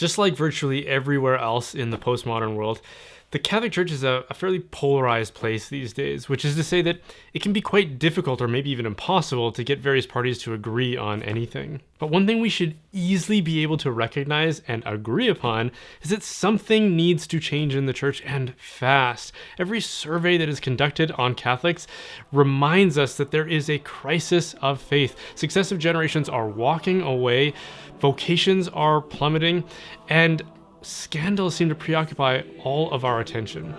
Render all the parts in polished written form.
Just like virtually everywhere else in the postmodern world, the Catholic Church is a fairly polarized place these days, which is to say that it can be quite difficult or maybe even impossible to get various parties to agree on anything. But one thing we should easily be able to recognize and agree upon is that something needs to change in the church, and fast. Every survey that is conducted on Catholics reminds us that there is a crisis of faith. Successive generations are walking away, vocations are plummeting, and scandals seem to preoccupy all of our attention.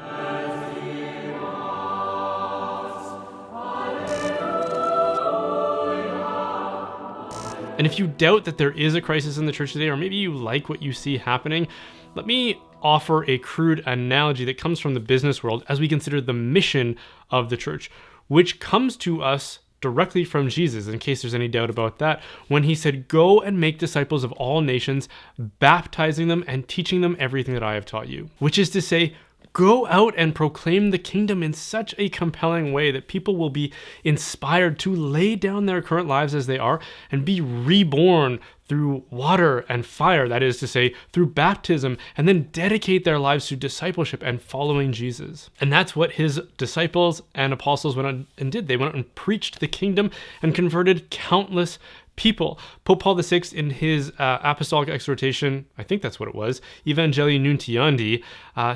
And if you doubt that there is a crisis in the church today, or maybe you like what you see happening, let me offer a crude analogy that comes from the business world as we consider the mission of the church, which comes to us directly from Jesus, in case there's any doubt about that, when he said, "Go and make disciples of all nations, baptizing them and teaching them everything that I have taught you." Which is to say, go out and proclaim the kingdom in such a compelling way that people will be inspired to lay down their current lives as they are and be reborn through water and fire, that is to say, through baptism, and then dedicate their lives to discipleship and following Jesus. And that's what his disciples and apostles went on and did. They went out and preached the kingdom and converted countless people. Pope Paul VI, in his apostolic exhortation, I think that's what it was, Evangelii Nuntiandi,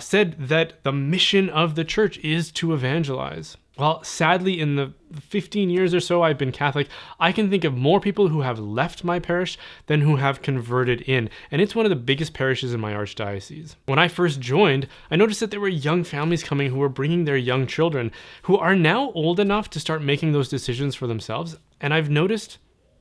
said that the mission of the church is to evangelize. Well, sadly, in the 15 years or so I've been Catholic, I can think of more people who have left my parish than who have converted in, and it's one of the biggest parishes in my archdiocese. When I first joined, I noticed that there were young families coming who were bringing their young children, who are now old enough to start making those decisions for themselves, and I've noticed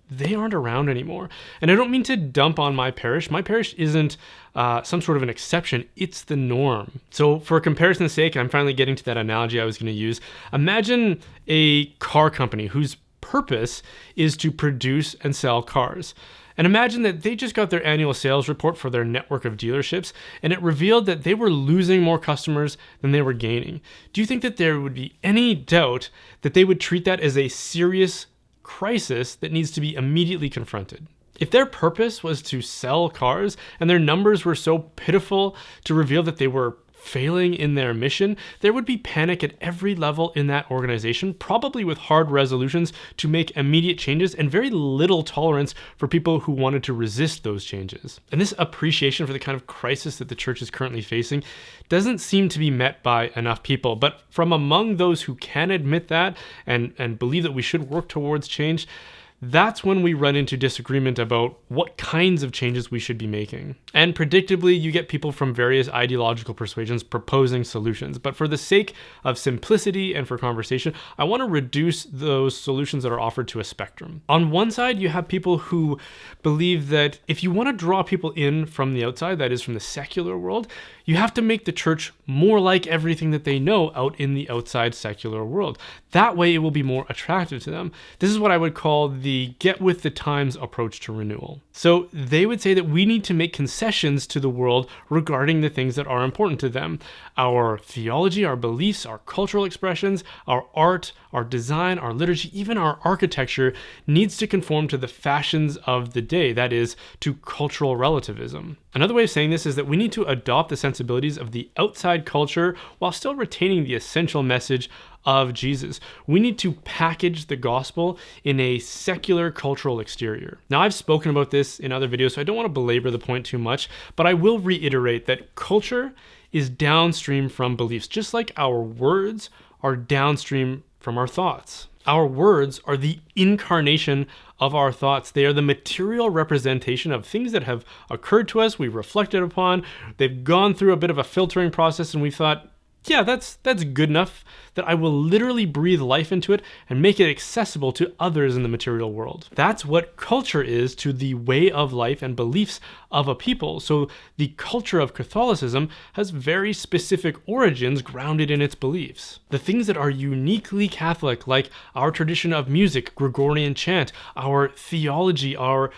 they aren't around anymore. And I don't mean to dump on my parish. My parish isn't some sort of an exception. It's the norm. So for comparison's sake, I'm finally getting to that analogy I was going to use. Imagine a car company whose purpose is to produce and sell cars. And imagine that they just got their annual sales report for their network of dealerships, and it revealed that they were losing more customers than they were gaining. Do you think that there would be any doubt that they would treat that as a serious crisis that needs to be immediately confronted? If their purpose was to sell cars and their numbers were so pitiful to reveal that they were failing in their mission, there would be panic at every level in that organization, probably with hard resolutions to make immediate changes and very little tolerance for people who wanted to resist those changes. And this appreciation for the kind of crisis that the church is currently facing doesn't seem to be met by enough people. But from among those who can admit that and believe that we should work towards change, that's when we run into disagreement about what kinds of changes we should be making. And predictably, you get people from various ideological persuasions proposing solutions. But for the sake of simplicity and for conversation, I want to reduce those solutions that are offered to a spectrum. On one side, you have people who believe that if you want to draw people in from the outside, that is from the secular world, you have to make the church more like everything that they know out in the outside secular world. That way it will be more attractive to them. This is what I would call the get with the times approach to renewal. So they would say that we need to make concessions to the world regarding the things that are important to them. Our theology, our beliefs, our cultural expressions, our art, our design, our liturgy, even our architecture needs to conform to the fashions of the day, that is, to cultural relativism. Another way of saying this is that we need to adopt the sensibilities of the outside culture while still retaining the essential message of Jesus. We need to package the gospel in a secular cultural exterior. Now, I've spoken about this in other videos, so I don't want to belabor the point too much, but I will reiterate that culture is downstream from beliefs, just like our words are downstream from our thoughts. Our words are the incarnation of our thoughts. They are the material representation of things that have occurred to us, we've reflected upon, they've gone through a bit of a filtering process, and we thought, yeah, that's good enough that I will literally breathe life into it and make it accessible to others in the material world. That's what culture is to the way of life and beliefs of a people. So the culture of Catholicism has very specific origins grounded in its beliefs. The things that are uniquely Catholic, like our tradition of music, Gregorian chant, our theology, our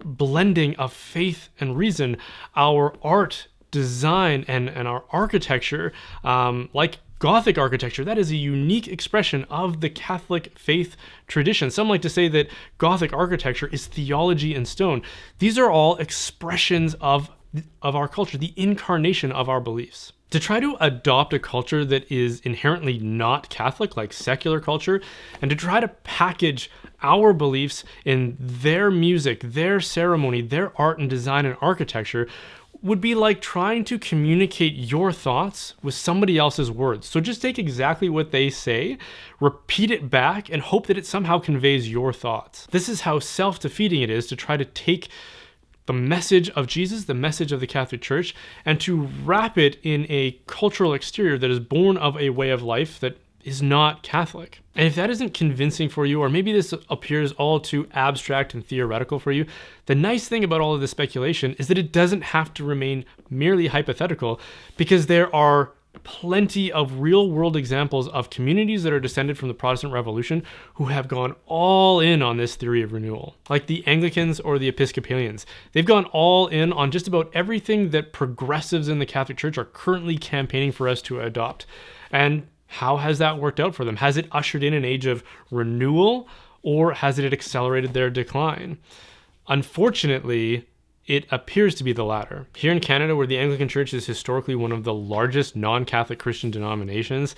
blending of faith and reason, our art, design, and our architecture, like Gothic architecture, that is a unique expression of the Catholic faith tradition. Some like to say that Gothic architecture is theology in stone. These are all expressions of of our culture, the incarnation of our beliefs. To try to adopt a culture that is inherently not Catholic, like secular culture, and to try to package our beliefs in their music, their ceremony, their art and design and architecture would be like trying to communicate your thoughts with somebody else's words. So just take exactly what they say, repeat it back, and hope that it somehow conveys your thoughts. This is how self-defeating it is to try to take the message of Jesus, the message of the Catholic Church, and to wrap it in a cultural exterior that is born of a way of life that is not Catholic. And if that isn't convincing for you, or maybe this appears all too abstract and theoretical for you, the nice thing about all of this speculation is that it doesn't have to remain merely hypothetical, because there are plenty of real world examples of communities that are descended from the Protestant Revolution who have gone all in on this theory of renewal. Like the Anglicans or the Episcopalians. They've gone all in on just about everything that progressives in the Catholic Church are currently campaigning for us to adopt. And how has that worked out for them? Has it ushered in an age of renewal, or has it accelerated their decline? Unfortunately, it appears to be the latter. Here in Canada, where the Anglican Church is historically one of the largest non-Catholic Christian denominations,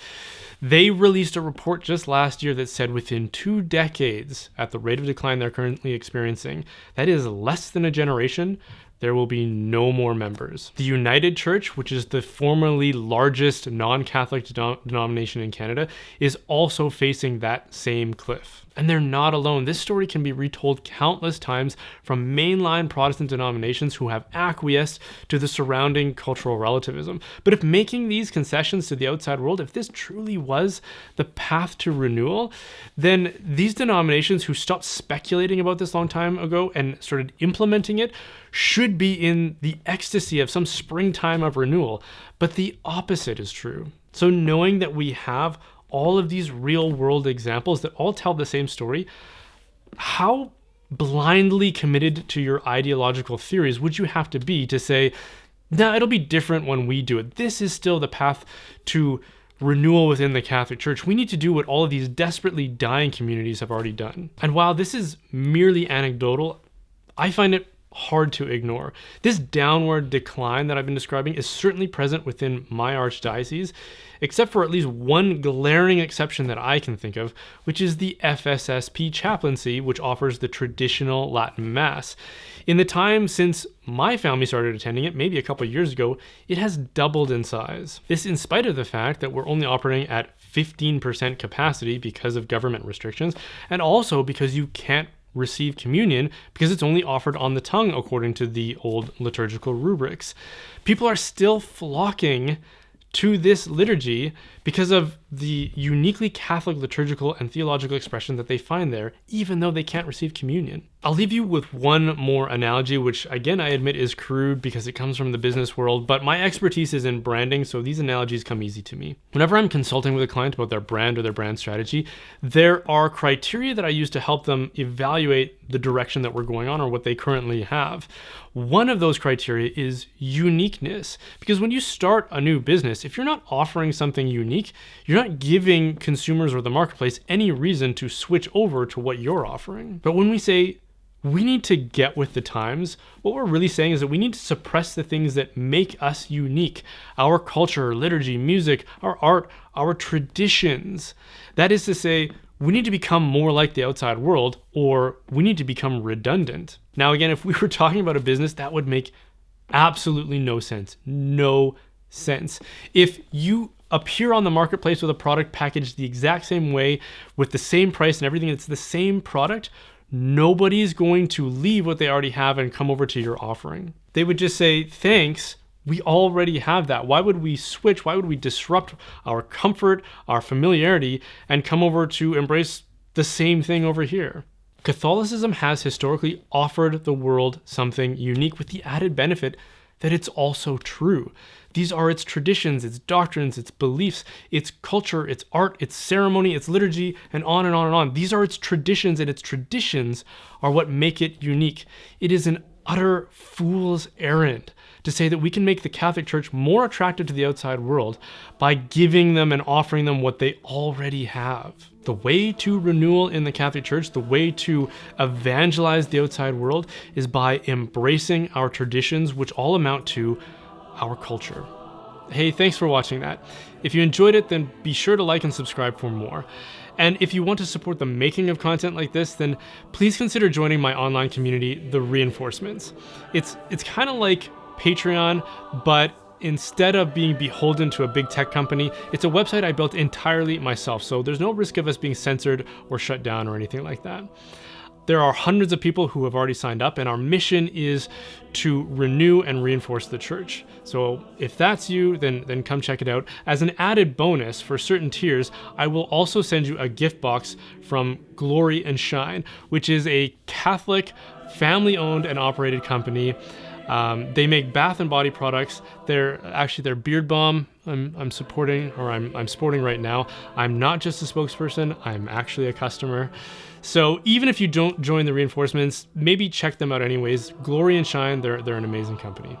they released a report just last year that said within 2 decades, at the rate of decline they're currently experiencing, that is less than a generation, there will be no more members. The United Church, which is the formerly largest non-Catholic denomination in Canada, is also facing that same cliff. And they're not alone. This story can be retold countless times from mainline Protestant denominations who have acquiesced to the surrounding cultural relativism. But if making these concessions to the outside world, if this truly was the path to renewal, then these denominations who stopped speculating about this long time ago and started implementing it should be in the ecstasy of some springtime of renewal. But the opposite is true. So knowing that we have all of these real world examples that all tell the same story, how blindly committed to your ideological theories would you have to be to say, nah, it'll be different when we do it. This is still the path to renewal within the Catholic Church. We need to do what all of these desperately dying communities have already done. And while this is merely anecdotal, I find it hard to ignore. This downward decline that I've been describing is certainly present within my archdiocese, except for at least one glaring exception that I can think of, which is the FSSP chaplaincy, which offers the traditional Latin Mass. In the time since my family started attending it, maybe a couple of years ago, it has doubled in size. This in spite of the fact that we're only operating at 15% capacity because of government restrictions, and also because you can't receive communion because it's only offered on the tongue according to the old liturgical rubrics. People are still flocking to this liturgy because of the uniquely Catholic liturgical and theological expression that they find there, even though they can't receive communion. I'll leave you with one more analogy, which again I admit is crude because it comes from the business world, but my expertise is in branding, so these analogies come easy to me. Whenever I'm consulting with a client about their brand or their brand strategy, there are criteria that I use to help them evaluate the direction that we're going on or what they currently have. One of those criteria is uniqueness, because when you start a new business, if you're not offering something unique, you're not giving consumers or the marketplace any reason to switch over to what you're offering. But when we say we need to get with the times, what we're really saying is that we need to suppress the things that make us unique. Our culture, liturgy, music, our art, our traditions. That is to say, we need to become more like the outside world, or we need to become redundant. Now, again, if we were talking about a business, that would make absolutely no sense. No sense. If you appear on the marketplace with a product packaged the exact same way, with the same price and everything, it's the same product, nobody's going to leave what they already have and come over to your offering. They would just say, thanks, we already have that. Why would we switch? Why would we disrupt our comfort, our familiarity, and come over to embrace the same thing over here? Catholicism has historically offered the world something unique with the added benefit that it's also true. These are its traditions, its doctrines, its beliefs, its culture, its art, its ceremony, its liturgy, and on and on and on. These are its traditions, and its traditions are what make it unique. It is an utter fool's errand to say that we can make the Catholic Church more attractive to the outside world by giving them and offering them what they already have. The way to renewal in the Catholic Church, the way to evangelize the outside world, is by embracing our traditions, which all amount to our culture. Hey, thanks for watching that. If you enjoyed it, then be sure to like and subscribe for more. And if you want to support the making of content like this, then please consider joining my online community, The Reinforcements. It's kind of like Patreon, but instead of being beholden to a big tech company, it's a website I built entirely myself, so there's no risk of us being censored or shut down or anything like that. There are hundreds of people who have already signed up, and our mission is to renew and reinforce the church. So if that's you, then come check it out. As an added bonus for certain tiers, I will also send you a gift box from Glory and Shine, which is a Catholic, family-owned and operated company. They make bath and body products. They're actually their beard balm I'm supporting, or I'm sporting right now. I'm not just a spokesperson, I'm actually a customer. So even if you don't join the Reinforcements, maybe check them out anyways. Glory and Shine, they're an amazing company.